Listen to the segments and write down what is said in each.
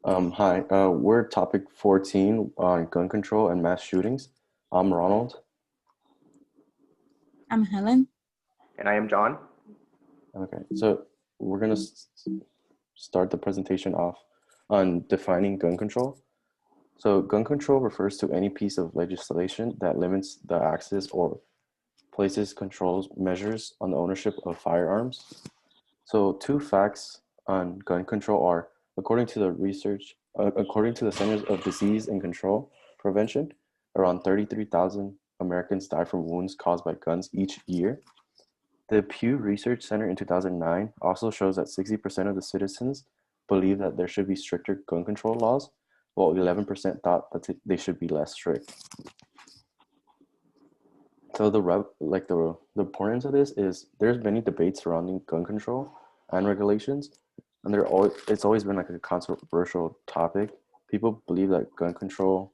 Hi, we're topic 14 on gun control and mass shootings. I'm Ronald. I'm Helen. And I am John. Okay, so we're gonna start the presentation off on defining gun control. So gun control refers to any piece of legislation that limits the access or places controls measures on the ownership of firearms. So two facts on gun control are, according to the Centers of Disease and Control Prevention, around 33,000 Americans die from wounds caused by guns each year. The Pew Research Center in 2009 also shows that 60% of the citizens believe that there should be stricter gun control laws, while 11% thought that they should be less strict. So the importance of this is there's many debates surrounding gun control and regulations, and it's always been like a controversial topic. People believe that gun control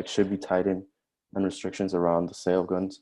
should be tightened, and restrictions around the sale of guns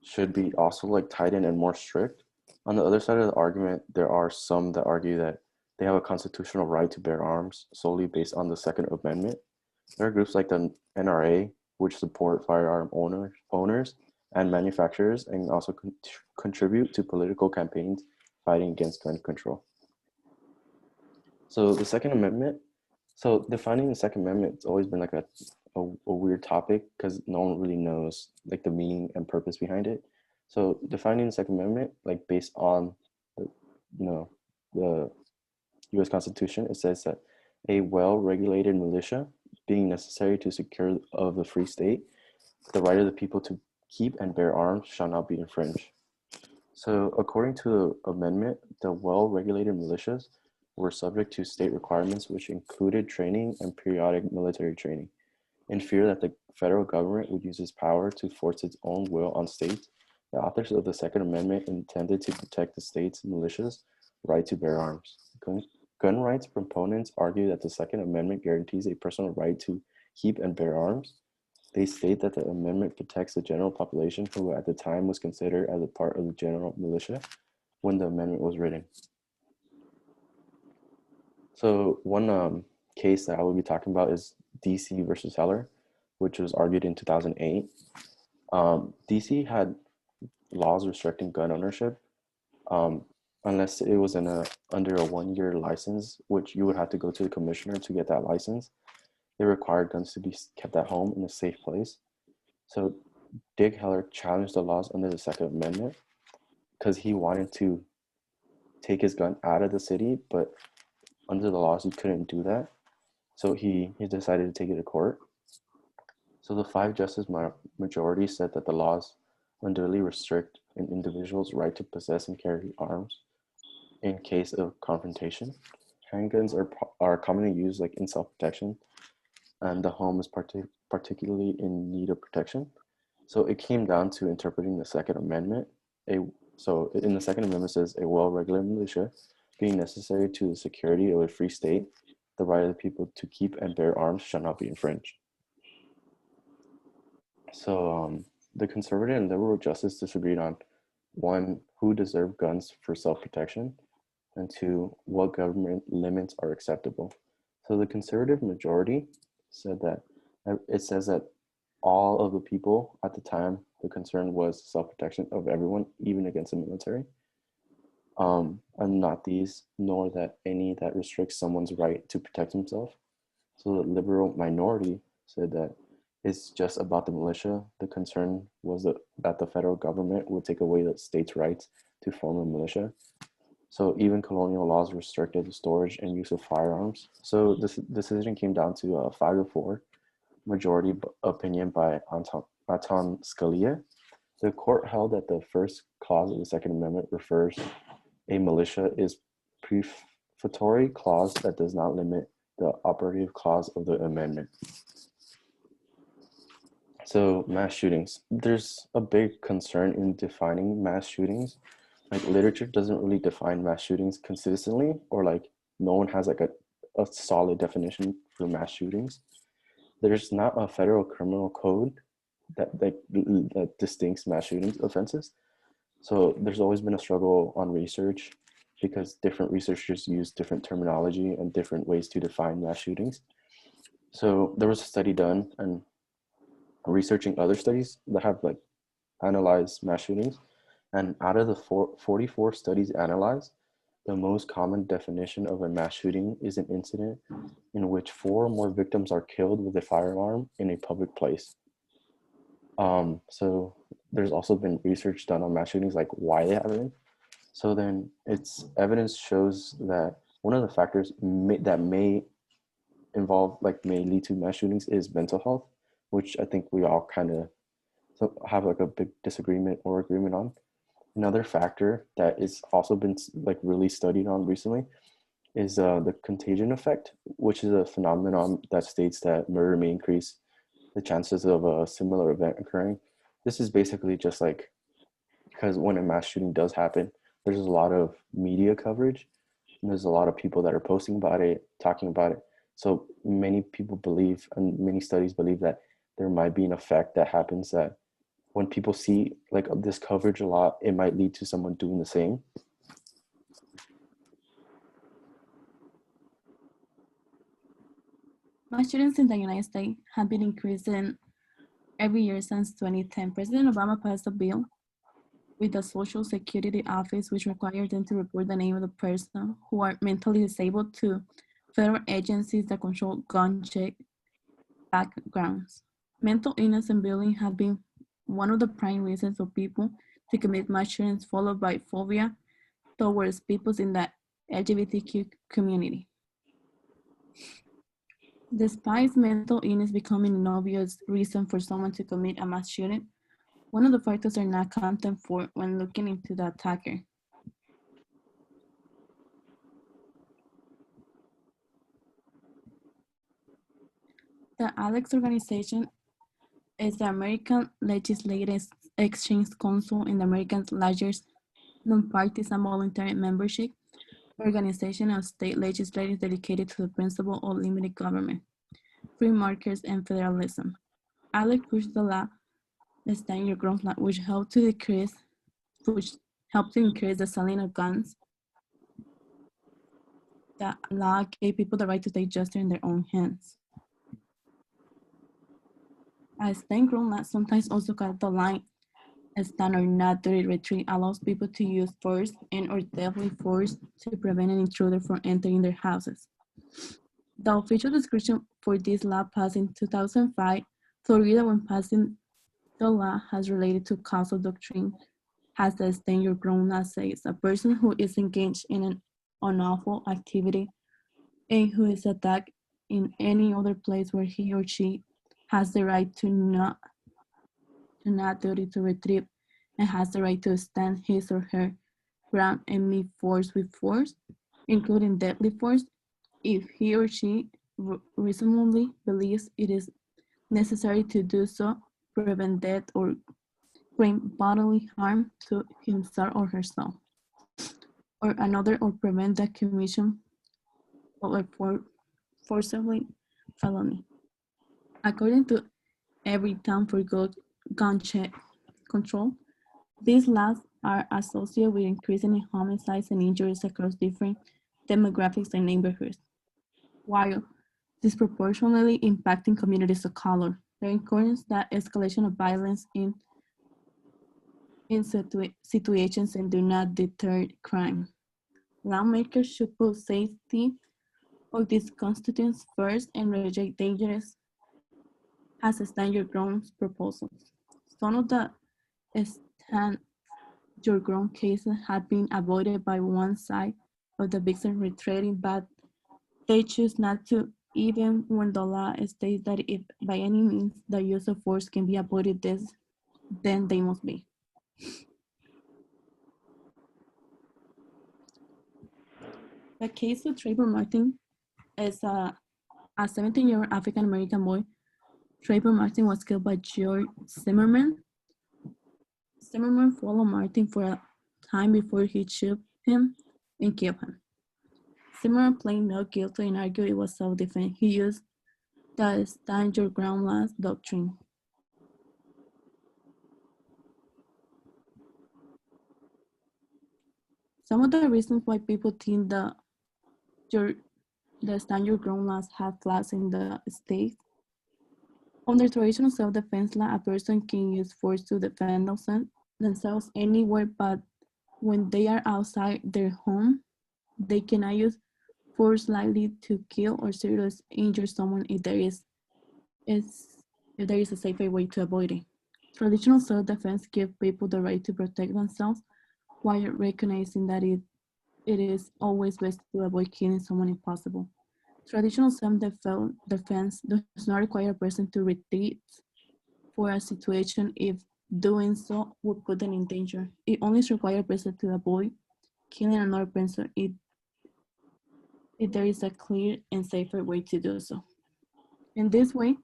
should be also tightened and more strict. On the other side of the argument, there are some that argue that they have a constitutional right to bear arms solely based on the Second Amendment. There are groups like the NRA, which support firearm owners and manufacturers and also contribute to political campaigns fighting against gun control. So the Second Amendment, so defining the Second Amendment, it's always been like a weird topic because no one really knows like the meaning and purpose behind it. So defining the Second Amendment, like based on the, the U.S. Constitution, it says that a well-regulated militia being necessary to secure of the free state, the right of the people to keep and bear arms shall not be infringed. So according to the amendment, the well-regulated militias were subject to state requirements which included training and periodic military training. In fear that the federal government would use its power to force its own will on states, the authors of the Second Amendment intended to protect the state's militias' right to bear arms. Gun rights proponents argue that the Second Amendment guarantees a personal right to keep and bear arms. They state that the amendment protects the general population who at the time was considered as a part of the general militia when the amendment was written. So one case that I will be talking about is DC versus Heller, which was argued in 2008. DC had laws restricting gun ownership unless it was under a 1-year license, which you would have to go to the commissioner to get that license. They required guns to be kept at home in a safe place. So Dick Heller challenged the laws under the Second Amendment because he wanted to take his gun out of the city, but under the laws he couldn't do that. So he decided to take it to court. So the 5-justice majority said that the laws unduly restrict an individual's right to possess and carry arms in case of confrontation. Handguns are commonly used like in self-protection, and the home is particularly in need of protection. So it came down to interpreting the Second Amendment. So in the Second Amendment says a well-regulated militia being necessary to the security of a free state, the right of the people to keep and bear arms shall not be infringed. So the conservative and liberal justice disagreed on, one, who deserved guns for self-protection, and two, what government limits are acceptable. So the conservative majority said that it says that all of the people at the time, the concern was self-protection of everyone, even against the military, and not these, nor that any that restricts someone's right to protect himself. So the liberal minority said that it's just about the militia. The concern was that the federal government would take away the state's rights to form a militia. So even colonial laws restricted the storage and use of firearms. So this decision came down to a 5-4 majority opinion by Anton Scalia. The court held that the first clause of the Second Amendment refers a militia is prefatory clause that does not limit the operative clause of the amendment. So mass shootings. There's a big concern in defining mass shootings. Like literature doesn't really define mass shootings consistently, or like no one has like a solid definition for mass shootings. There's not a federal criminal code that distincts mass shooting offenses. So there's always been a struggle on research because different researchers use different terminology and different ways to define mass shootings. So there was a study done and researching other studies that have like analyzed mass shootings. And out of the 44 studies analyzed, the most common definition of a mass shooting is an incident in which 4 or more victims are killed with a firearm in a public place. So there's also been research done on mass shootings, like why they happen. So then its evidence shows that one of the factors that may involve, like may lead to mass shootings is mental health, which I think we all kind of have like a big disagreement or agreement on. Another factor that is also been like really studied on recently is the contagion effect, which is a phenomenon that states that murder may increase the chances of a similar event occurring. This is basically just like, because when a mass shooting does happen, there's a lot of media coverage and there's a lot of people that are posting about it, talking about it. So many people believe, and many studies believe, that there might be an effect that happens that when people see like this coverage a lot, it might lead to someone doing the same. Mass shootings in the United States have been increasing every year since 2010. President Obama passed a bill with the Social Security Office, which required them to report the name of the person who are mentally disabled to federal agencies that control gun check backgrounds. Mental illness and bullying have been one of the prime reasons for people to commit mass shootings, followed by phobia towards people in the LGBTQ community. Despite mental illness becoming an obvious reason for someone to commit a mass shooting, one of the factors are not accounted for when looking into the attacker. The ALEX organization is the American Legislative Exchange Council and the American's largest nonpartisan voluntary membership organization of state legislators dedicated to the principle of limited government, free markets, and federalism. ALEC pushed the law, the Stand Your Ground law, which helped to increase the selling of guns. The law gave people the right to take justice in their own hands. A stand ground law, sometimes also called the line stand or not dirty retreat, allows people to use force and or deadly force to prevent an intruder from entering their houses. The official description for this law passed in 2005, Florida, when passing the law, has related to causal doctrine, has the stand your ground law says a person who is engaged in an unlawful activity and who is attacked in any other place where he or she has the right to not duty to retrieve and has the right to stand his or her ground and meet force with force, including deadly force, if he or she reasonably believes it is necessary to do so, prevent death or great bodily harm to himself or herself, or another, or prevent the commission of a forcibly felony. According to Every Town for Gun Check Control, these laws are associated with increasing homicides and injuries across different demographics and neighborhoods, while disproportionately impacting communities of color. They encourage the escalation of violence in situations and do not deter crime. Lawmakers should put safety of these constituents first and reject dangerous as stand your ground proposals. Some of the stand your ground cases have been avoided by one side of the victim retreating, but they choose not to, even when the law states that if by any means the use of force can be avoided, then they must be. The case of Trayvon Martin is a 17-year-old African-American boy. Trayvon Martin was killed by George Zimmerman. Zimmerman followed Martin for a time before he shot him and killed him. Zimmerman pleaded not guilty and argued it was self-defense. He used the stand your ground law doctrine. Some of the reasons why people think your, the standard ground laws have flaws in the state. Under traditional self-defense law, a person can use force to defend themselves anywhere, but when they are outside their home, they cannot use force likely to kill or seriously injure someone is if there is a safer way to avoid it. Traditional self-defense gives people the right to protect themselves while recognizing that it is always best to avoid killing someone if possible. Traditional self-defense does not require a person to retreat for a situation if doing so would put them in danger. It only requires a person to avoid killing another person if there is a clear and safer way to do so. In this way,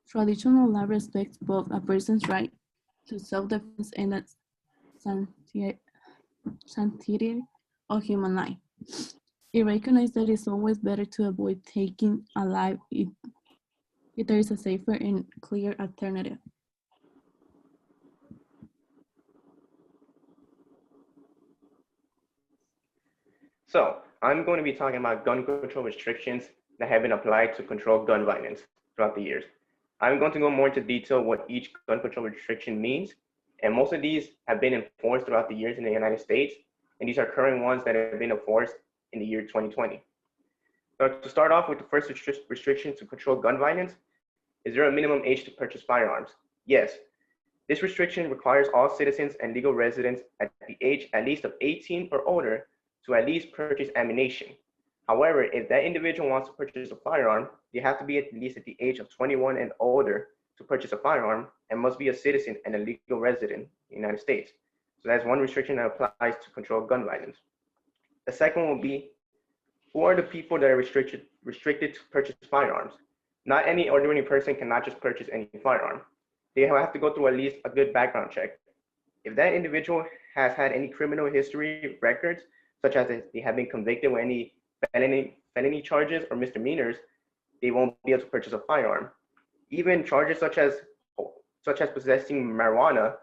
traditional law respects both a person's right to self-defense and the sancti- sanctity of human life. It recognizes that it's always better to avoid taking a life if there is a safer and clear alternative. So I'm going to be talking about gun control restrictions that have been applied to control gun violence throughout the years. I'm going to go more into detail what each gun control restriction means, and most of these have been enforced throughout the years in the United States, and these are current ones that have been enforced in the year 2020. So to start off with the first restriction to control gun violence, is there a minimum age to purchase firearms? Yes. This restriction requires all citizens and legal residents at the age at least of 18 or older to at least purchase ammunition. However, if that individual wants to purchase a firearm, they have to be at least at the age of 21 and older to purchase a firearm and must be a citizen and a legal resident in the United States. So that's one restriction that applies to control gun violence. The second will be, who are the people that are restricted to purchase firearms? Not any ordinary person cannot just purchase any firearm. They have to go through at least a good background check. If that individual has had any criminal history records, such as they have been convicted with any felony charges or misdemeanors, they won't be able to purchase a firearm. Even charges such as possessing marijuana,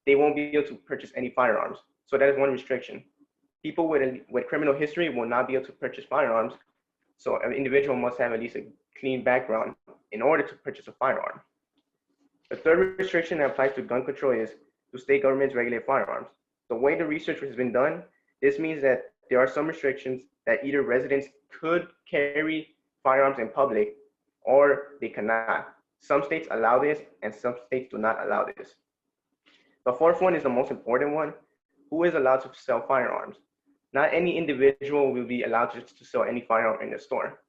they won't be able to purchase any firearms. So that is one restriction. People with criminal history will not be able to purchase firearms. So an individual must have at least a clean background in order to purchase a firearm. The third restriction that applies to gun control is, do state governments regulate firearms? The way the research has been done, this means that there are some restrictions that either residents could carry firearms in public or they cannot. Some states allow this and some states do not allow this. The fourth one is the most important one. Who is allowed to sell firearms? Not any individual will be allowed to sell any firearm in the store.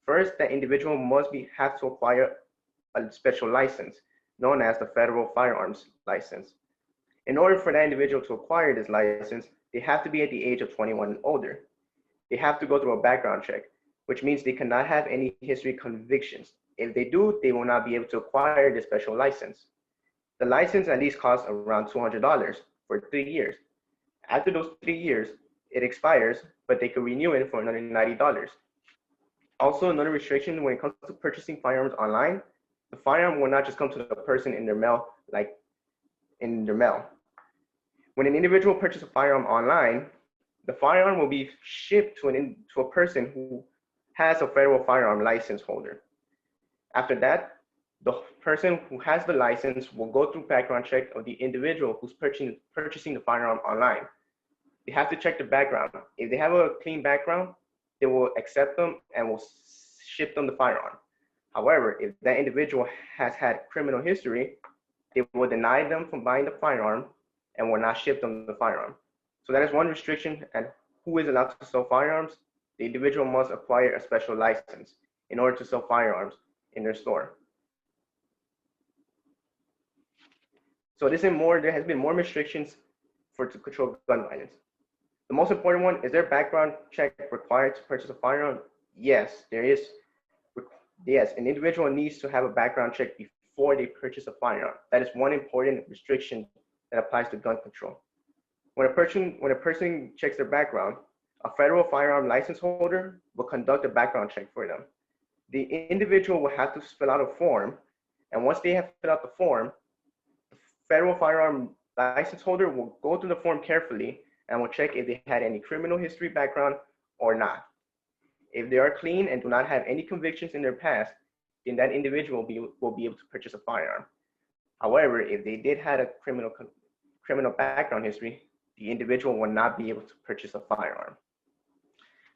First, that individual must have to acquire a special license known as the federal firearms license. In order for that individual to acquire this license, they have to be at the age of 21 and older. They have to go through a background check, which means they cannot have any history convictions. If they do, they will not be able to acquire the special license. The license at least costs around $200 for 3 years. After those 3 years, it expires, but they can renew it for another $90. Also, another restriction when it comes to purchasing firearms online, the firearm will not just come to the person in their mail, like in their mail. When an individual purchases a firearm online, the firearm will be shipped to a person who has a federal firearm license holder. After that, the person who has the license will go through background check of the individual who's purchasing the firearm online. They have to check the background. If they have a clean background, they will accept them and will ship them the firearm. However, if that individual has had criminal history, they will deny them from buying the firearm and will not ship them the firearm. So that is one restriction and who is allowed to sell firearms. The individual must acquire a special license in order to sell firearms in their store. So there has been more restrictions to control gun violence. The most important one, is there a background check required to purchase a firearm? Yes, there is. Yes, an individual needs to have a background check before they purchase a firearm. That is one important restriction that applies to gun control. When a person checks their background, a federal firearm license holder will conduct a background check for them. The individual will have to fill out a form, and once they have filled out the form, the federal firearm license holder will go through the form carefully and will check if they had any criminal history background or not. If they are clean and do not have any convictions in their past, then that individual will be able to purchase a firearm. However, if they did have a criminal background history, the individual will not be able to purchase a firearm.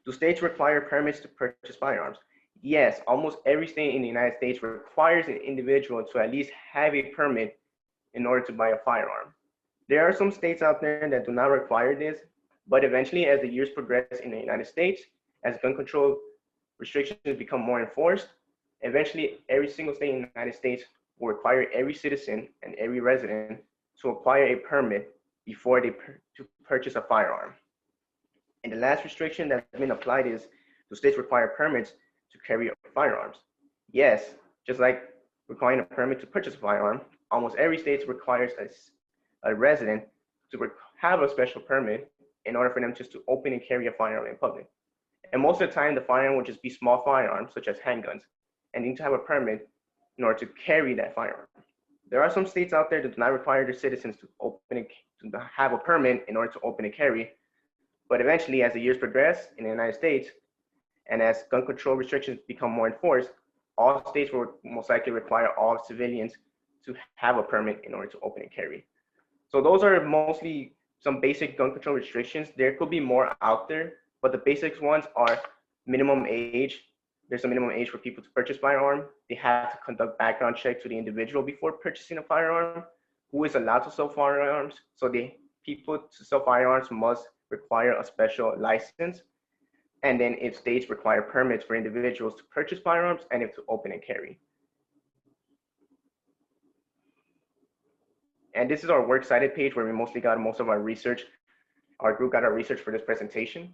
Do states require permits to purchase firearms? Yes, almost every state in the United States requires an individual to at least have a permit in order to buy a firearm. There are some states out there that do not require this, but eventually, as the years progress in the United States, as gun control restrictions become more enforced, eventually every single state in the United States will require every citizen and every resident to acquire a permit before they purchase a firearm. And the last restriction that's been applied is, do states require permits to carry firearms? Yes, just like requiring a permit to purchase a firearm, almost every state requires a resident to have a special permit in order for them just to open and carry a firearm in public. And most of the time, the firearm will just be small firearms, such as handguns, and need to have a permit in order to carry that firearm. There are some states out there that do not require their citizens to have a permit in order to open and carry. But eventually, as the years progress in the United States, and as gun control restrictions become more enforced, all states will most likely require all civilians to have a permit in order to open and carry. So those are mostly some basic gun control restrictions. There could be more out there, but the basic ones are minimum age. There's a minimum age for people to purchase firearm. They have to conduct background check to the individual before purchasing a firearm, who is allowed to sell firearms. So the people to sell firearms must require a special license. And then if states require permits for individuals to purchase firearms and if to open and carry. And this is our works cited page where we mostly got most of our research. Our group got our research for this presentation.